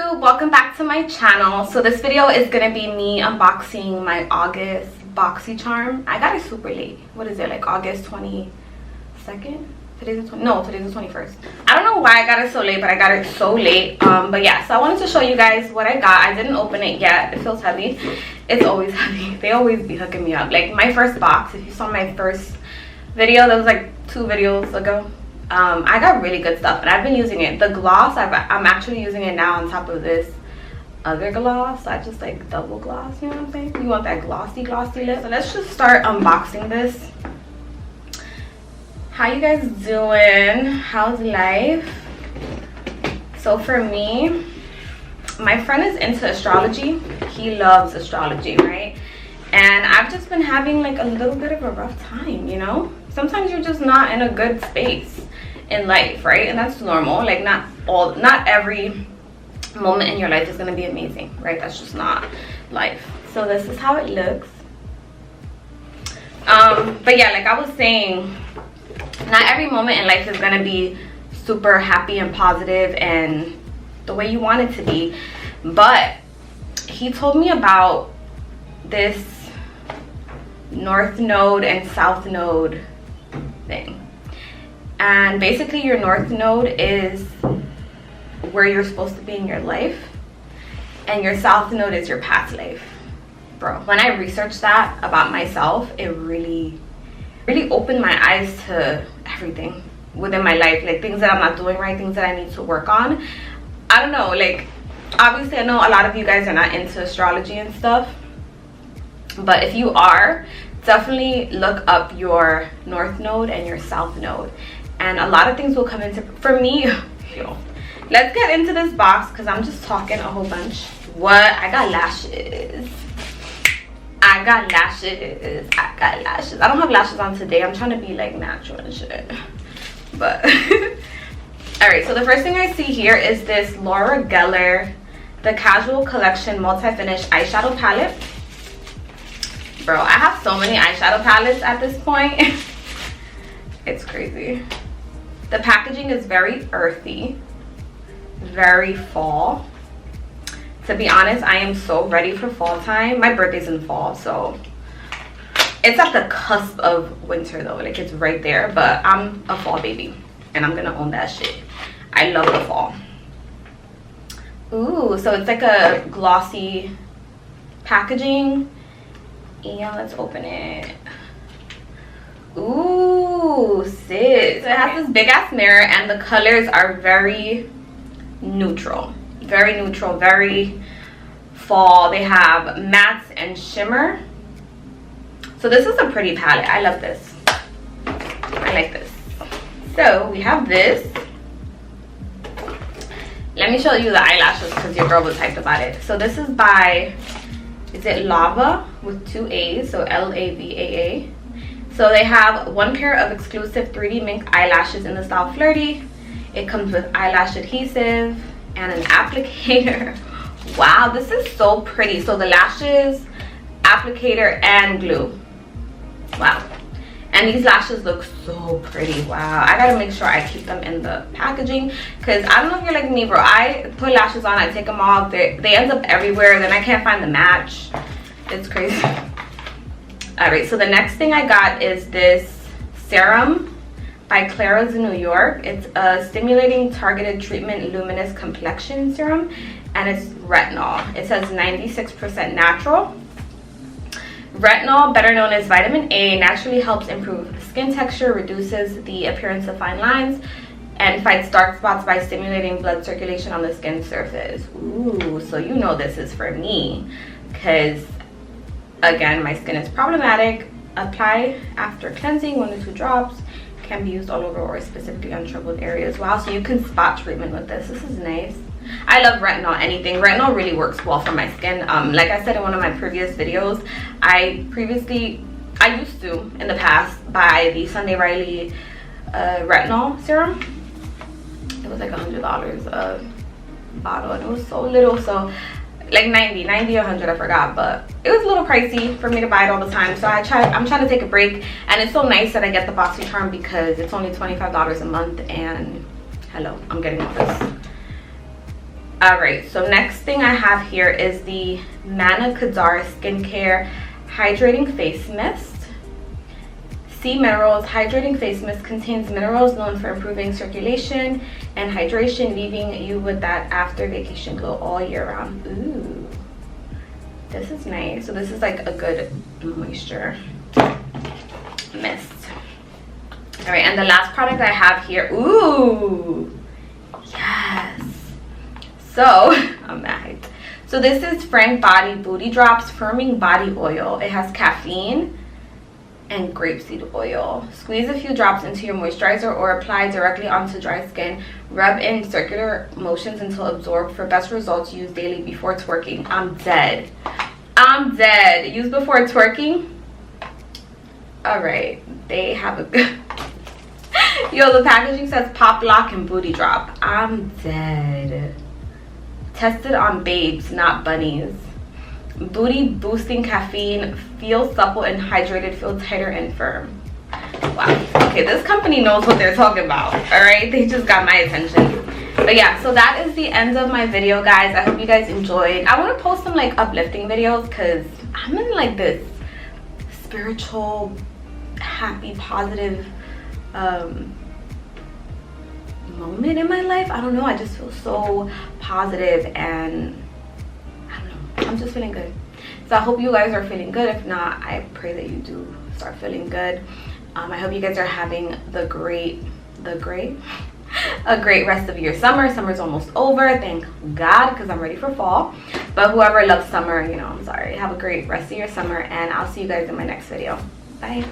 YouTube, welcome back to my channel. So this video is gonna be me unboxing my August BoxyCharm. I got it super late. What is it, like August 22nd? Today's the 21st. I don't know why I got it so late, but I got it so late. But yeah, so I wanted to show you guys what I got. I didn't open it yet. It feels heavy. It's always heavy. They always be hooking me up. Like my first box, if you saw my first video, that was like 2 videos ago. I got really good stuff and I've been using it. The gloss, I'm actually using it now on top of this other gloss. I just like double gloss, you know what I'm saying? You want that glossy lip. So let's just start unboxing this. How you guys doing? How's life? So for me, my friend is into astrology. He loves astrology, right? And I've just been having like a little bit of a rough time, you know? Sometimes you're just not in a good space in life, right? And that's normal. Like not every moment in your life is gonna be amazing, right? That's just not life. So this is how it looks. But yeah, like I was saying, not every moment in life is gonna be super happy and positive and the way you want it to be. But he told me about this North Node and South Node thing. And basically your North Node is where you're supposed to be in your life, and your South Node is your past life. Bro, when I researched that about myself, it really opened my eyes to everything within my life, like things that I'm not doing right, things that I need to work on. I don't know, like obviously I know a lot of you guys are not into astrology and stuff, but if you are, definitely look up your North Node and your South Node, and a lot of things will come into, for me, yo, let's get into this box because I'm just talking a whole bunch. What? I got lashes. I got lashes. I don't have lashes on today. I'm trying to be like natural and shit, but all right, so the first thing I see here is this Laura Geller the Casual Collection Multi-Finish Eyeshadow Palette. Bro, I have so many eyeshadow palettes at this point. It's crazy. The packaging is very earthy, very fall. To be honest, I am so ready for fall time. My birthday's in fall, so it's at the cusp of winter though. Like it's right there, but I'm a fall baby and I'm gonna own that shit. I love the fall. Ooh, so it's like a glossy packaging. Yeah, let's open it. Ooh, sis. So it has this big ass mirror and the colors are very neutral. Very neutral, very fall. They have mattes and shimmer. So this is a pretty palette. I love this. I like this. So we have this. Let me show you the eyelashes because your girl was hyped about it. So this is by, is it Lava with 2 A's, so L-A-V-A-A. So they have 1 pair of exclusive 3D mink eyelashes in the style Flirty. It comes with eyelash adhesive and an applicator. Wow, this is so pretty. So the lashes, applicator, and glue. Wow. And these lashes look so pretty. Wow, I gotta make sure I keep them in the packaging because I don't know if you're like me, bro. I put lashes on, I take them off, they end up everywhere, then I can't find the match. It's crazy. All right, so the next thing I got is this serum by Clara's in New York. It's a stimulating targeted treatment luminous complexion serum, and it's retinol. It says 96% natural. Retinol, better known as vitamin A, naturally helps improve skin texture, reduces the appearance of fine lines, and fights dark spots by stimulating blood circulation on the skin surface. Ooh, so you know this is for me because, again, my skin is problematic. Apply after cleansing, 1 to 2 drops. Can be used all over or specifically on troubled areas. Wow, so you can spot treatment with this. This is nice. I love retinol anything. Retinol really works well for my skin. Like I said in one of my previous videos, I used to in the past buy the Sunday Riley retinol serum. It was like $100 a bottle and it was so little, so like 90 or 100, I forgot, but it was a little pricey for me to buy it all the time. So I'm trying to take a break, and it's so nice that I get the BoxyCharm because it's only $25 a month, and hello, I'm getting all this. All right, so next thing I have here is the Mana Kadar Skincare Hydrating Face Mist. Sea Minerals Hydrating Face Mist contains minerals known for improving circulation and hydration, leaving you with that after vacation glow all year round. Ooh, this is nice. So this is like a good moisture mist. All right, and the last product I have here, ooh, yes. So I'm mad. So this is Frank Body Booty Drops Firming Body Oil. It has caffeine and grapeseed oil. Squeeze a few drops into your moisturizer or apply directly onto dry skin. Rub in circular motions until absorbed. For best results, use daily before twerking. I'm dead. I'm dead. Use before twerking. All right, they have a good yo, the packaging says pop, lock, and booty drop. I'm dead. Tested on babes, not bunnies. Booty boosting caffeine, feel supple and hydrated, feel tighter and firm. Wow. Okay, this company knows what they're talking about. All right, they just got my attention. But yeah, so that is the end of my video, guys. I hope you guys enjoyed. I want to post some like uplifting videos because I'm in like this spiritual, happy, positive moment in my life. I don't know, I just feel so positive and I don't know, I'm just feeling good. So I hope you guys are feeling good. If not, I pray that you do start feeling good. I hope you guys are having a great rest of your summer. Summer's almost over, thank God, because I'm ready for fall. But whoever loves summer, you know, I'm sorry. Have a great rest of your summer, and I'll see you guys in my next video. Bye.